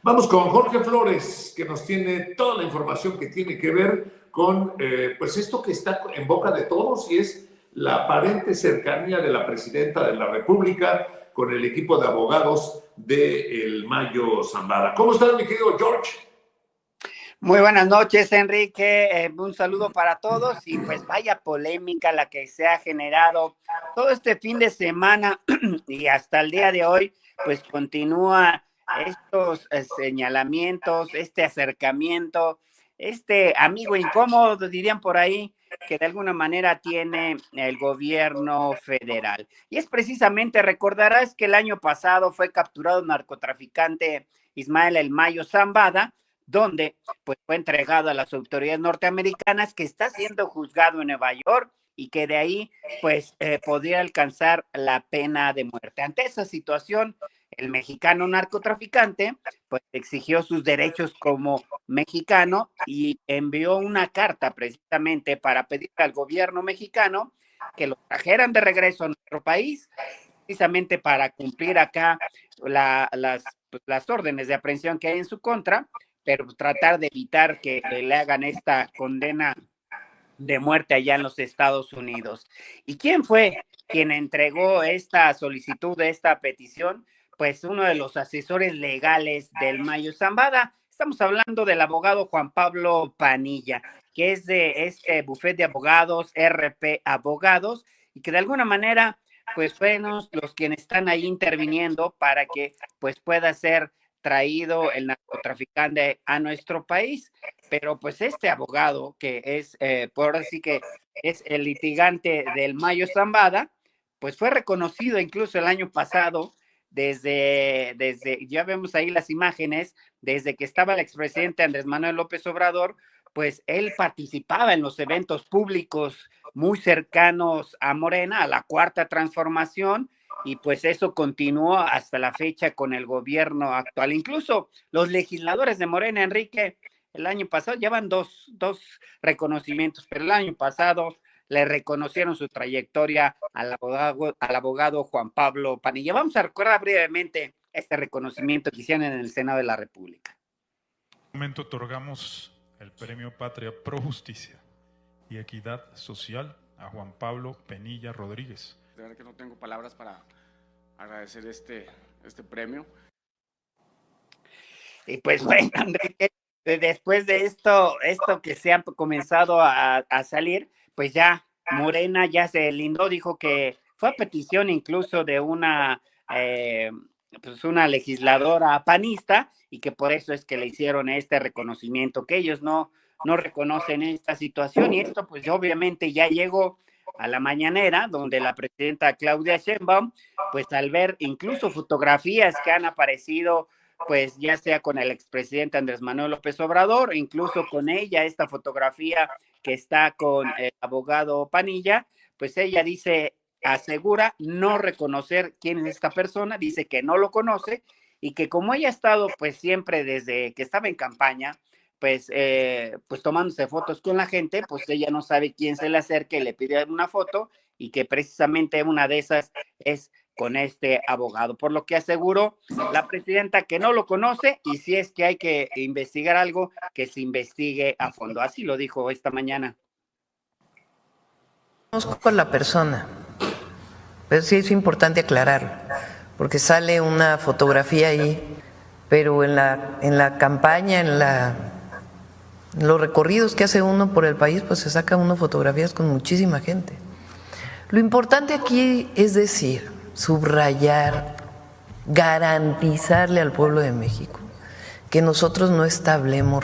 Vamos con Jorge Flores, que nos tiene toda la información que tiene que ver con pues esto que está en boca de todos, y es la aparente cercanía de la presidenta de la República con el equipo de abogados de El Mayo Zambada. ¿Cómo estás, mi querido George? Muy buenas noches, Enrique. Un saludo para todos y pues vaya polémica la que se ha generado todo este fin de semana y hasta el día de hoy, pues continúa estos señalamientos, este acercamiento, este amigo incómodo, dirían por ahí, que de alguna manera tiene el gobierno federal. Y es precisamente, recordarás que el año pasado fue capturado un narcotraficante, Ismael El Mayo Zambada, donde pues fue entregado a las autoridades norteamericanas, que está siendo juzgado en Nueva York y que de ahí pues podría alcanzar la pena de muerte. Ante esa situación, el mexicano narcotraficante pues exigió sus derechos como mexicano y envió una carta precisamente para pedir al gobierno mexicano que lo trajeran de regreso a nuestro país, precisamente para cumplir acá las órdenes de aprehensión que hay en su contra, pero tratar de evitar que le hagan esta condena de muerte allá en los Estados Unidos. ¿Y quién fue quien entregó esta solicitud, esta petición? Pues uno de los asesores legales del Mayo Zambada. Estamos hablando del abogado Juan Pablo Panilla, que es de este bufete de abogados, RP Abogados, y que de alguna manera pues fueron los quienes están ahí interviniendo para que pues pueda ser traído el narcotraficante a nuestro país. Pero pues este abogado, que es, por así que es el litigante del Mayo Zambada, pues fue reconocido incluso el año pasado, ya vemos ahí las imágenes, desde que estaba el expresidente Andrés Manuel López Obrador, pues él participaba en los eventos públicos muy cercanos a Morena, a la Cuarta Transformación, y pues eso continuó hasta la fecha con el gobierno actual. Incluso los legisladores de Morena, Enrique, el año pasado llevan dos reconocimientos, pero el año pasado le reconocieron su trayectoria al abogado Juan Pablo Panilla. Vamos a recordar brevemente este reconocimiento que hicieron en el Senado de la República. En este momento otorgamos el premio Patria Pro Justicia y Equidad Social a Juan Pablo Penilla Rodríguez. De verdad que no tengo palabras para agradecer este premio. Y pues bueno, Enrique, después de esto que se ha comenzado a salir, pues ya Morena ya se lindó, dijo que fue a petición incluso de una legisladora panista, y que por eso es que le hicieron este reconocimiento, que ellos no reconocen esta situación. Y esto pues obviamente ya llegó a la mañanera, donde la presidenta Claudia Sheinbaum, pues al ver incluso fotografías que han aparecido, pues ya sea con el expresidente Andrés Manuel López Obrador, incluso con ella, esta fotografía que está con el abogado Panilla, pues ella dice, asegura no reconocer quién es esta persona, dice que no lo conoce, y que como ella ha estado pues siempre desde que estaba en campaña, pues tomándose fotos con la gente, pues ella no sabe quién se le acerca y le pide una foto, y que precisamente una de esas es con este abogado, por lo que aseguró la presidenta que no lo conoce, y si es que hay que investigar algo, que se investigue a fondo. Así lo dijo esta mañana. Conozco a la persona, pero sí es importante aclararlo, porque sale una fotografía ahí, pero en la campaña, en los recorridos que hace uno por el país, pues se saca uno fotografías con muchísima gente. Lo importante aquí es decir, subrayar, garantizarle al pueblo de México que nosotros no establecemos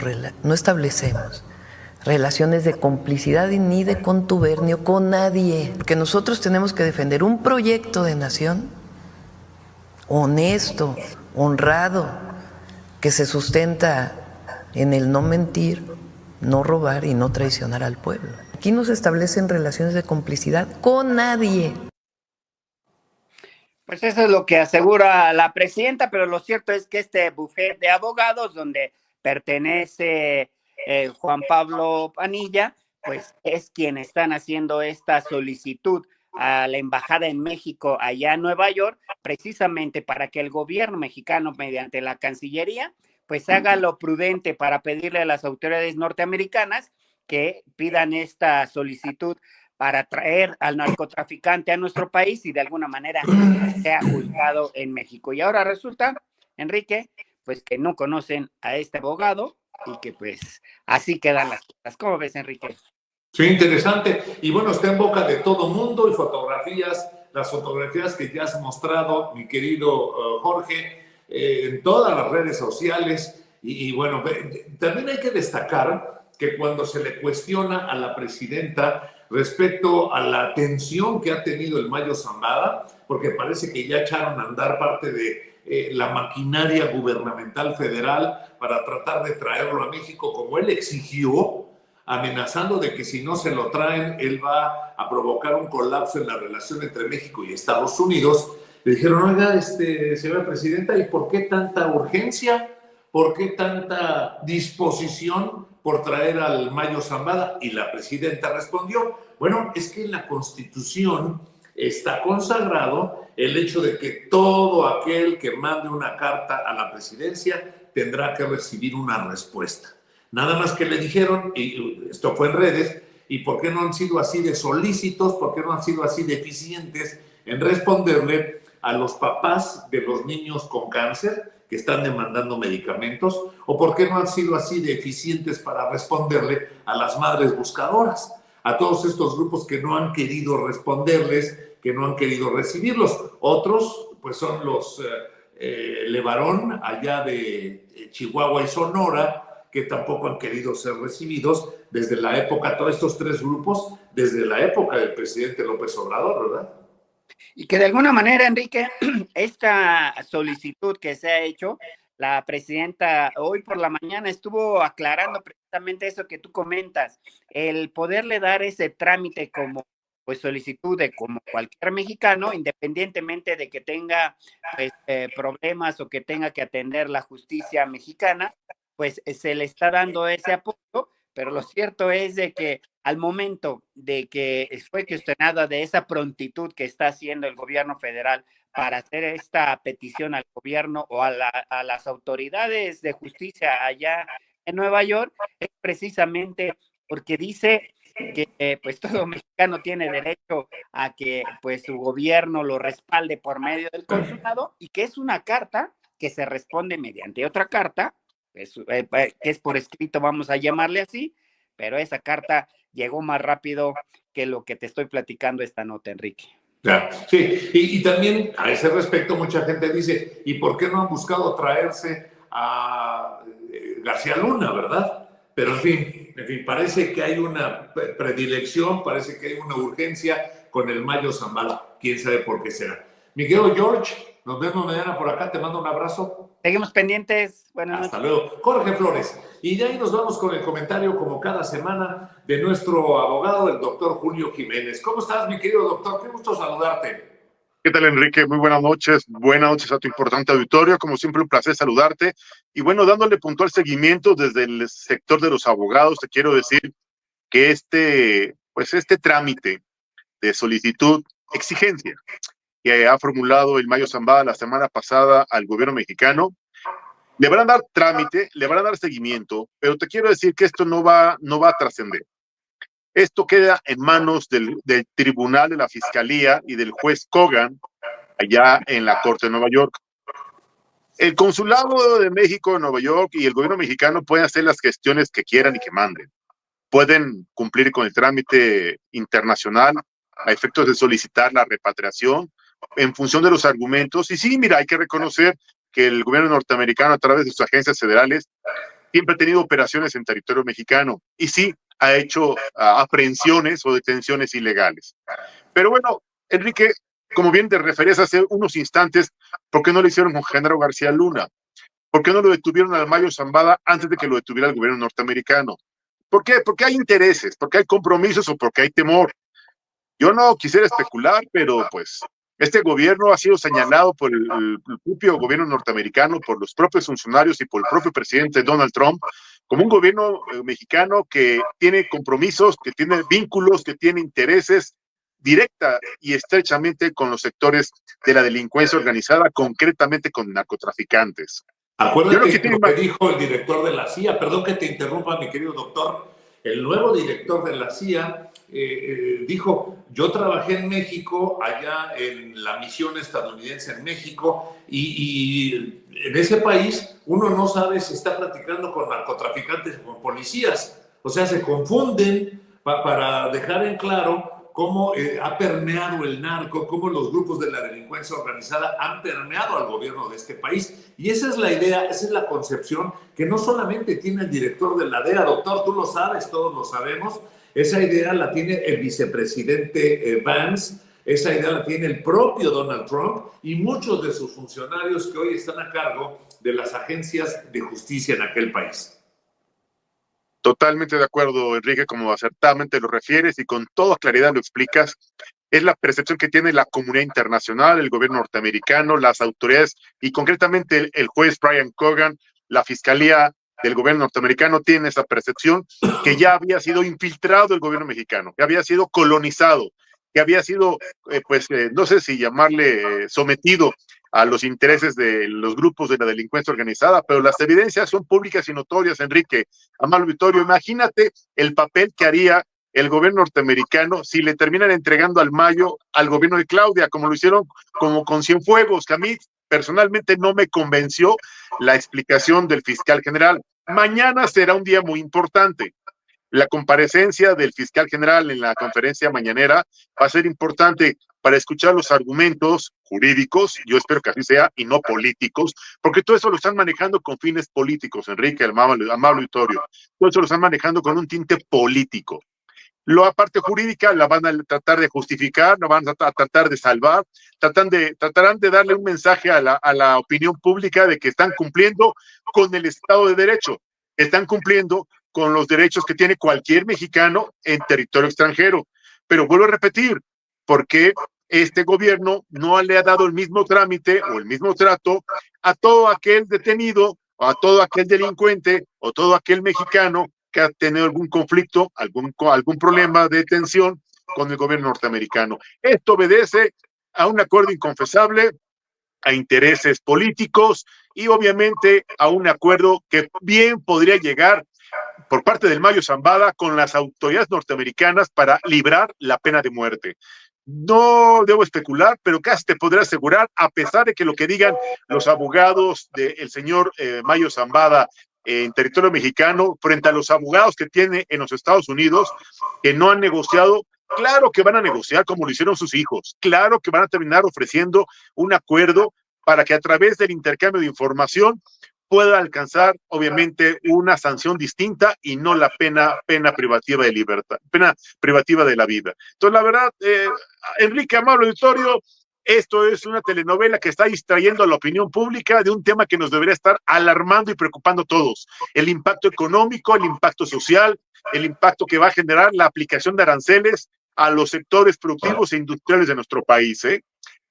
relaciones de complicidad ni de contubernio con nadie, que nosotros tenemos que defender un proyecto de nación honesto, honrado, que se sustenta en el no mentir, no robar y no traicionar al pueblo. Aquí no se establecen relaciones de complicidad con nadie. Pues eso es lo que asegura la presidenta, pero lo cierto es que este bufete de abogados, donde pertenece Juan Pablo Penilla, pues es quien están haciendo esta solicitud a la embajada en México allá en Nueva York, precisamente para que el gobierno mexicano, mediante la Cancillería, pues haga lo prudente para pedirle a las autoridades norteamericanas que pidan esta solicitud para traer al narcotraficante a nuestro país y de alguna manera sea juzgado en México. Y ahora resulta, Enrique, pues que no conocen a este abogado y que pues así quedan las cosas. ¿Cómo ves, Enrique? Sí, interesante. Y bueno, está en boca de todo mundo y fotografías, las fotografías que ya has mostrado, mi querido Jorge, en todas las redes sociales. Y bueno, también hay que destacar que cuando se le cuestiona a la presidenta respecto a la atención que ha tenido el Mayo Zambada, porque parece que ya echaron a andar parte de la maquinaria gubernamental federal para tratar de traerlo a México como él exigió, amenazando de que si no se lo traen, él va a provocar un colapso en la relación entre México y Estados Unidos. Le dijeron, oiga, señora presidenta, ¿y por qué tanta urgencia? ¿Por qué tanta disposición por traer al Mayo Zambada? Y la presidenta respondió, bueno, es que en la Constitución está consagrado el hecho de que todo aquel que mande una carta a la presidencia tendrá que recibir una respuesta. Nada más que le dijeron, y esto fue en redes, ¿y por qué no han sido así de solícitos? ¿Por qué no han sido así de eficientes en responderle a los papás de los niños con cáncer que están demandando medicamentos? ¿O por qué no han sido así de eficientes para responderle a las madres buscadoras? A todos estos grupos que no han querido responderles, que no han querido recibirlos. Otros, pues son los Levarón, allá de Chihuahua y Sonora, que tampoco han querido ser recibidos desde la época, todos estos tres grupos, desde la época del presidente López Obrador, ¿verdad? Y que de alguna manera, Enrique, esta solicitud que se ha hecho, la presidenta hoy por la mañana estuvo aclarando precisamente eso que tú comentas, el poderle dar ese trámite como pues solicitud de como cualquier mexicano, independientemente de que tenga pues, problemas o que tenga que atender la justicia mexicana, pues se le está dando ese apoyo, pero lo cierto es de que al momento de que fue cuestionada de esa prontitud que está haciendo el gobierno federal para hacer esta petición al gobierno o a las autoridades de justicia allá en Nueva York, es precisamente porque dice que pues todo mexicano tiene derecho a que pues su gobierno lo respalde por medio del consulado y que es una carta que se responde mediante otra carta, que es por escrito, vamos a llamarle así, pero esa carta llegó más rápido que lo que te estoy platicando esta nota, Enrique. Claro, sí, y también a ese respecto mucha gente dice, ¿y por qué no han buscado traerse a García Luna, verdad? Pero en fin, parece que hay una predilección, parece que hay una urgencia con el Mayo Zambada, quién sabe por qué será. Mi querido George, nos vemos mañana por acá, te mando un abrazo. Seguimos pendientes. Buenas noches. Hasta luego. Jorge Flores. Y de ahí nos vamos con el comentario, como cada semana, de nuestro abogado, el doctor Julio Jiménez. ¿Cómo estás, mi querido doctor? Qué gusto saludarte. ¿Qué tal, Enrique? Muy buenas noches a tu importante auditorio. Como siempre, un placer saludarte. Y bueno, dándole puntual seguimiento desde el sector de los abogados, te quiero decir que este trámite de solicitud, exigencia, que ha formulado el Mayo Zambada la semana pasada al gobierno mexicano, le van a dar trámite, le van a dar seguimiento, pero te quiero decir que esto no va a trascender. Esto queda en manos del tribunal de la Fiscalía y del juez Kogan, allá en la Corte de Nueva York. El Consulado de México en Nueva York y el gobierno mexicano pueden hacer las gestiones que quieran y que manden. Pueden cumplir con el trámite internacional a efectos de solicitar la repatriación en función de los argumentos. Y sí, mira, hay que reconocer que el gobierno norteamericano, a través de sus agencias federales, siempre ha tenido operaciones en territorio mexicano y sí ha hecho aprehensiones o detenciones ilegales. Pero bueno, Enrique, como bien te referías hace unos instantes, ¿por qué no lo hicieron con Genaro García Luna? ¿Por qué no lo detuvieron al Mayo Zambada antes de que lo detuviera el gobierno norteamericano? ¿Por qué? Porque hay intereses, porque hay compromisos o porque hay temor. Yo no quisiera especular, pero pues este gobierno ha sido señalado por el propio gobierno norteamericano, por los propios funcionarios y por el propio presidente Donald Trump como un gobierno mexicano que tiene compromisos, que tiene vínculos, que tiene intereses directa y estrechamente con los sectores de la delincuencia organizada, concretamente con narcotraficantes. Acuérdate lo que dijo el director de la CIA, perdón que te interrumpa, mi querido doctor, el nuevo director de la CIA dijo, yo trabajé en México, allá en la misión estadounidense en México, y en ese país uno no sabe si está platicando con narcotraficantes o con policías, o sea, se confunden para dejar en claro cómo ha permeado el narco, cómo los grupos de la delincuencia organizada han permeado al gobierno de este país. Y esa es la idea, esa es la concepción que no solamente tiene el director de la DEA, doctor, tú lo sabes, todos lo sabemos, esa idea la tiene el vicepresidente Vance, esa idea la tiene el propio Donald Trump y muchos de sus funcionarios que hoy están a cargo de las agencias de justicia en aquel país. Totalmente de acuerdo, Enrique, como acertadamente lo refieres y con toda claridad lo explicas. Es la percepción que tiene la comunidad internacional, el gobierno norteamericano, las autoridades y concretamente el juez Brian Cogan, la fiscalía del gobierno norteamericano tiene esa percepción que ya había sido infiltrado el gobierno mexicano, que había sido colonizado, que había sido, no sé si llamarle sometido a los intereses de los grupos de la delincuencia organizada, pero las evidencias son públicas y notorias, Enrique. Amable Vittorio, imagínate el papel que haría el gobierno norteamericano si le terminan entregando al Mayo al gobierno de Claudia, como lo hicieron como con Cienfuegos, que a mí personalmente no me convenció la explicación del fiscal general. Mañana será un día muy importante. La comparecencia del fiscal general en la conferencia mañanera va a ser importante para escuchar los argumentos jurídicos, yo espero que así sea, y no políticos, porque todo eso lo están manejando con fines políticos, Enrique, amable Vittorio. Todo eso lo están manejando con un tinte político. La parte jurídica la van a tratar de justificar, la van a tratar de salvar, tratarán de darle un mensaje a la opinión pública de que están cumpliendo con el Estado de Derecho, están cumpliendo con los derechos que tiene cualquier mexicano en territorio extranjero. Pero vuelvo a repetir, porque este gobierno no le ha dado el mismo trámite o el mismo trato a todo aquel detenido, o a todo aquel delincuente, o todo aquel mexicano que ha tenido algún conflicto, algún problema de tensión con el gobierno norteamericano. Esto obedece a un acuerdo inconfesable, a intereses políticos y obviamente a un acuerdo que bien podría llegar por parte del Mayo Zambada con las autoridades norteamericanas para librar la pena de muerte. No debo especular, pero casi te podré asegurar, a pesar de que lo que digan los abogados del señor Mayo Zambada en territorio mexicano, frente a los abogados que tiene en los Estados Unidos, que no han negociado, claro que van a negociar como lo hicieron sus hijos, claro que van a terminar ofreciendo un acuerdo para que a través del intercambio de información pueda alcanzar, obviamente, una sanción distinta y no la pena privativa de libertad, pena privativa de la vida. Entonces, la verdad, Enrique, amable auditorio, esto es una telenovela que está distrayendo a la opinión pública de un tema que nos debería estar alarmando y preocupando a todos. El impacto económico, el impacto social, el impacto que va a generar la aplicación de aranceles a los sectores productivos e industriales de nuestro país,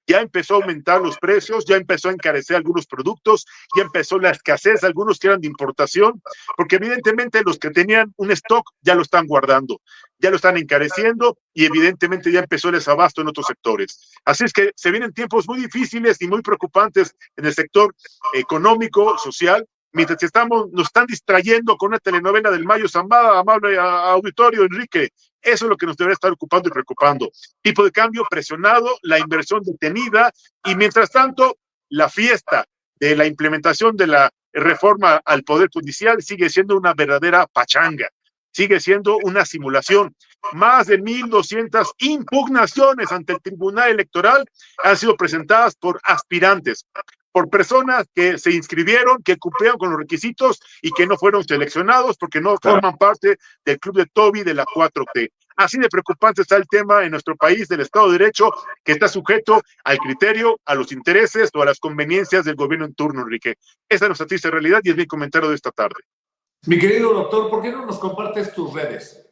Ya empezó a aumentar los precios, ya empezó a encarecer algunos productos, ya empezó la escasez, algunos que eran de importación, porque evidentemente los que tenían un stock ya lo están guardando, ya lo están encareciendo y evidentemente ya empezó el desabasto en otros sectores. Así es que se vienen tiempos muy difíciles y muy preocupantes en el sector económico, social, mientras que nos están distrayendo con una telenovela del Mayo Zambada, amable auditorio, Enrique. Eso es lo que nos debería estar ocupando y preocupando. Tipo de cambio presionado, la inversión detenida y mientras tanto la fiesta de la implementación de la reforma al Poder Judicial sigue siendo una verdadera pachanga, sigue siendo una simulación. Más de 1,200 impugnaciones ante el Tribunal Electoral han sido presentadas por aspirantes, por personas que se inscribieron, que cumplieron con los requisitos y que no fueron seleccionados porque no forman parte del club de Toby de la 4T. Así de preocupante está el tema en nuestro país del Estado de Derecho, que está sujeto al criterio, a los intereses o a las conveniencias del gobierno en turno, Enrique. Esa es nuestra triste realidad y es mi comentario de esta tarde. Mi querido doctor, ¿por qué no nos compartes tus redes?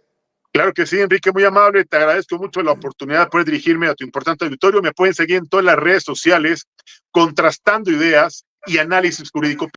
Claro que sí, Enrique, muy amable. Te agradezco mucho la oportunidad de poder dirigirme a tu importante auditorio. Me pueden seguir en todas las redes sociales, contrastando ideas y análisis jurídico.